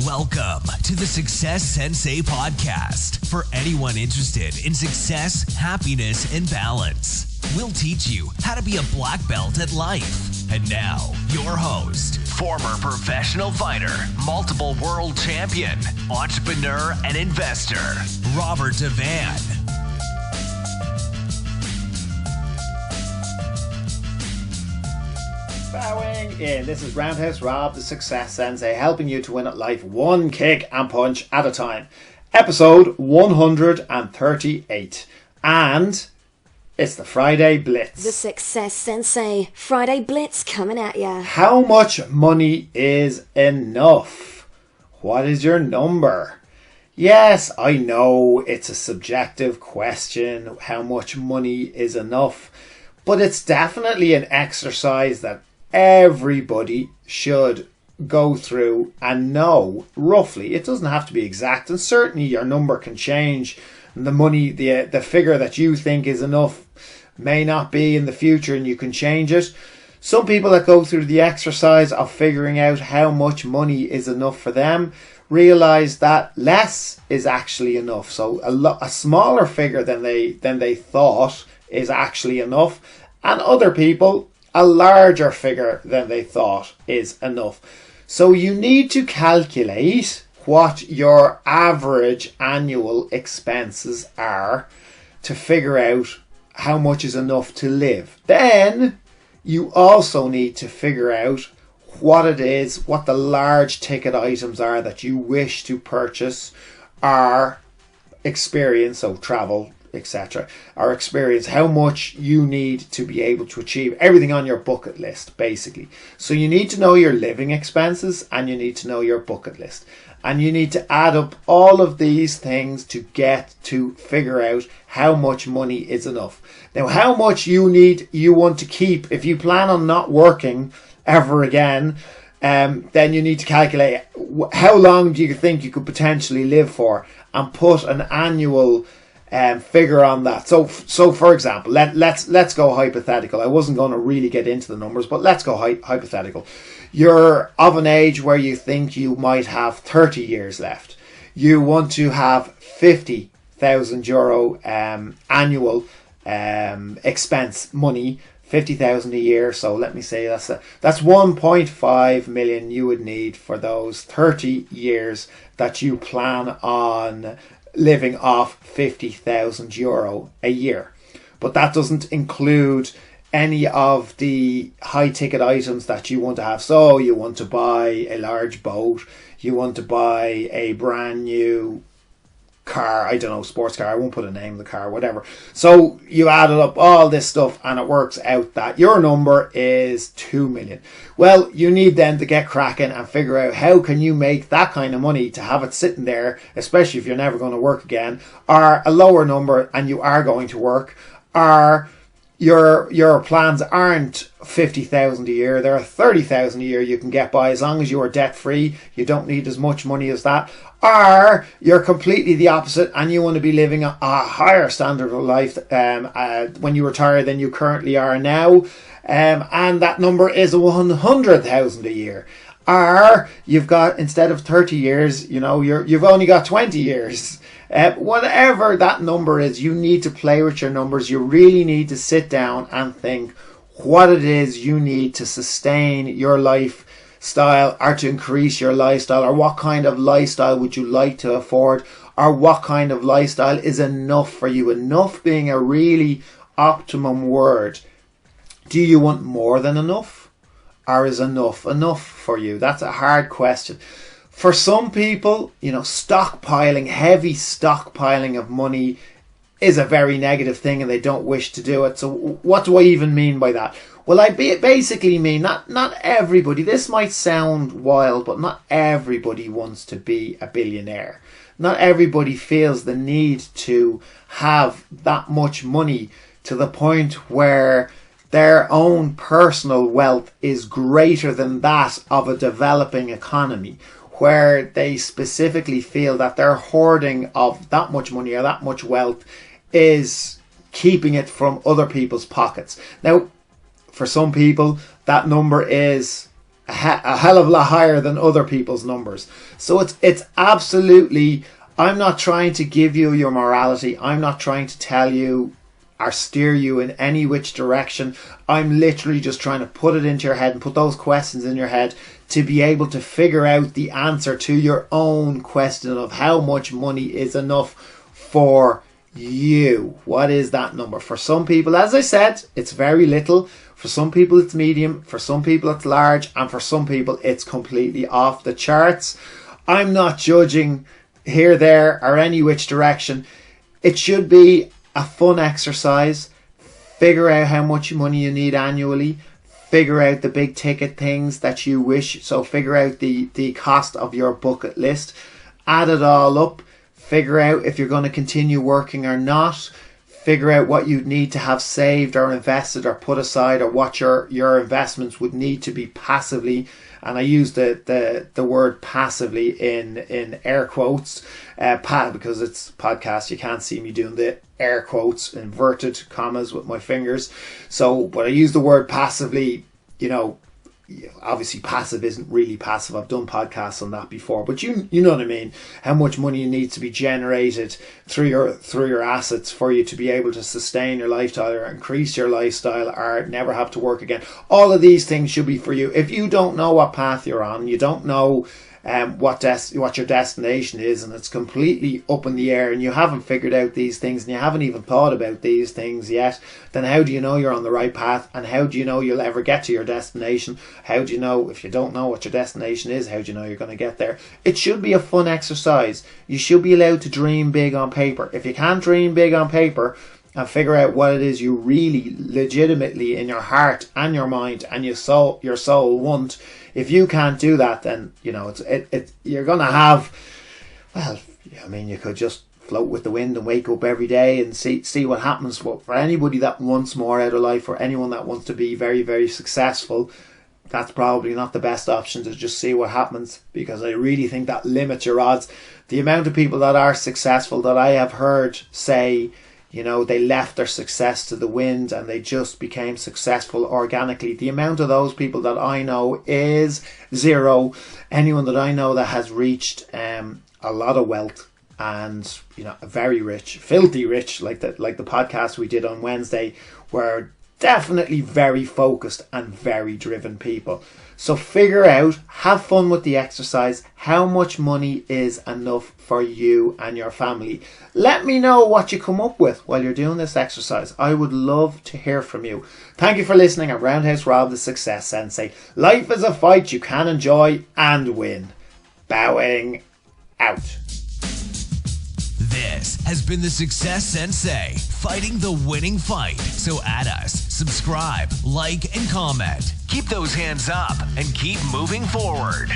Welcome to the Success Sensei Podcast for anyone interested in success, happiness, and balance. We'll teach you how to be a black belt at life. And now, your host, former professional fighter, multiple world champion, entrepreneur, and investor, Robert Devane. Bowing in. This is Roundhouse Rob, the Success Sensei, helping you to win at life one kick and punch at a time. Episode 138. And it's the Friday Blitz. The Success Sensei Friday Blitz coming at ya. How much money is enough? What is your number? Yes, I know it's a subjective question, how much money is enough, but it's definitely an exercise that everybody should go through and know roughly. It doesn't have to be exact, and certainly your number can change. The money, the figure that you think is enough may not be in the future, and you can change it. Some people that go through the exercise of figuring out how much money is enough for them realize that less is actually enough. So a smaller figure than they thought is actually enough, and other people a larger figure than they thought is enough. So you need to calculate what your average annual expenses are to figure out how much is enough to live. Then you also need to figure out what it is, what the large ticket items are that you wish to purchase or experience, so travel, etc., or experience, how much you need to be able to achieve everything on your bucket list, basically. So you need to know your living expenses and you need to know your bucket list. And you need to add up all of these things to get to figure out how much money is enough. Now, how much you want to keep, if you plan on not working ever again, then you need to calculate how long do you think you could potentially live for and put an annual figure on that. So for example, let's go hypothetical. I wasn't going to really get into the numbers, but let's go hypothetical. You're of an age where you think you might have 30 years left. You want to have €50,000 annual expense money, 50,000 a year. So let me say that's 1.5 million you would need for those 30 years that you plan on living off €50,000 a year. But that doesn't include any of the high ticket items that you want to have. So you want to buy a large boat, you want to buy a brand new car, I don't know, sports car, I won't put a name on the car, whatever. So you added up all this stuff and it works out that your number is 2 million. Well, you need then to get cracking and figure out how can you make that kind of money to have it sitting there, especially if you're never going to work again, or a lower number and you are going to work, or your plans aren't 50,000 a year, there are 30,000 a year you can get by as long as you are debt free. You don't need as much money as that. Or you're completely the opposite and you want to be living a higher standard of life when you retire than you currently are now, and that number is 100,000 a year. Or you've got, instead of 30 years, you've only got 20 years. Whatever that number is, you need to play with your numbers. You really need to sit down and think what it is you need to sustain your lifestyle or to increase your lifestyle, or what kind of lifestyle would you like to afford, or what kind of lifestyle is enough for you. Enough being a really optimum word. Do you want more than enough, or is enough for you? That's a hard question. For some people, heavy stockpiling of money is a very negative thing and they don't wish to do it. So what do I even mean by that? Well, I basically mean not everybody, this might sound wild, but not everybody wants to be a billionaire. Not everybody feels the need to have that much money to the point where their own personal wealth is greater than that of a developing economy, where they specifically feel that their hoarding of that much money or that much wealth is keeping it from other people's pockets. Now, for some people, that number is a hell of a lot higher than other people's numbers. So it's absolutely, I'm not trying to give you your morality. I'm not trying to tell you or steer you in any which direction. I'm literally just trying to put it into your head and put those questions in your head to be able to figure out the answer to your own question of how much money is enough for you. What is that number? For some people, as I said, it's very little. For some people it's medium, for some people it's large, and for some people it's completely off the charts. I'm not judging here, there, or any which direction. It should be a fun exercise. Figure out how much money you need annually. Figure out the big ticket things that you wish. So figure out the cost of your bucket list. Add it all up. Figure out if you're going to continue working or not. Figure out what you need to have saved or invested or put aside, or what your investments would need to be passively. And I use the word passively in air quotes, because it's podcast. You can't see me doing the air quotes, inverted commas with my fingers. So, but I use the word passively. Obviously passive isn't really passive. I've done podcasts on that before, but you know what I mean. How much money needs to be generated through your assets for you to be able to sustain your lifestyle or increase your lifestyle or never have to work again. All of these things should be for you. If you don't know what path you're on, you don't know what your destination is, and it's completely up in the air, and you haven't figured out these things, and you haven't even thought about these things yet, then how do you know you're on the right path? And how do you know you'll ever get to your destination? How do you know, if you don't know what your destination is, how do you know you're going to get there? It should be a fun exercise. You should be allowed to dream big on paper. If you can't dream big on paper and figure out what it is you really legitimately in your heart and your mind and your soul want, if you can't do that, then you're gonna have, well, I mean, you could just float with the wind and wake up every day and see what happens. But for anybody that wants more out of life, or anyone that wants to be very, very successful, that's probably not the best option, to just see what happens, because I really think that limits your odds. The amount of people that are successful that I have heard say, they left their success to the wind and they just became successful organically. The amount of those people that I know is zero. Anyone that I know that has reached a lot of wealth and very rich, filthy rich, like the podcast we did on Wednesday, were definitely very focused and very driven people. So figure out, have fun with the exercise. How much money is enough for you and your family? Let me know what you come up with while you're doing this exercise. I would love to hear from you. Thank you for listening. I'm Roundhouse Rob, the Success Sensei. Life is a fight you can enjoy and win. Bowing out. This has been the Success Sensei, fighting the winning fight. So add us, subscribe, like, and comment. Keep those hands up and keep moving forward.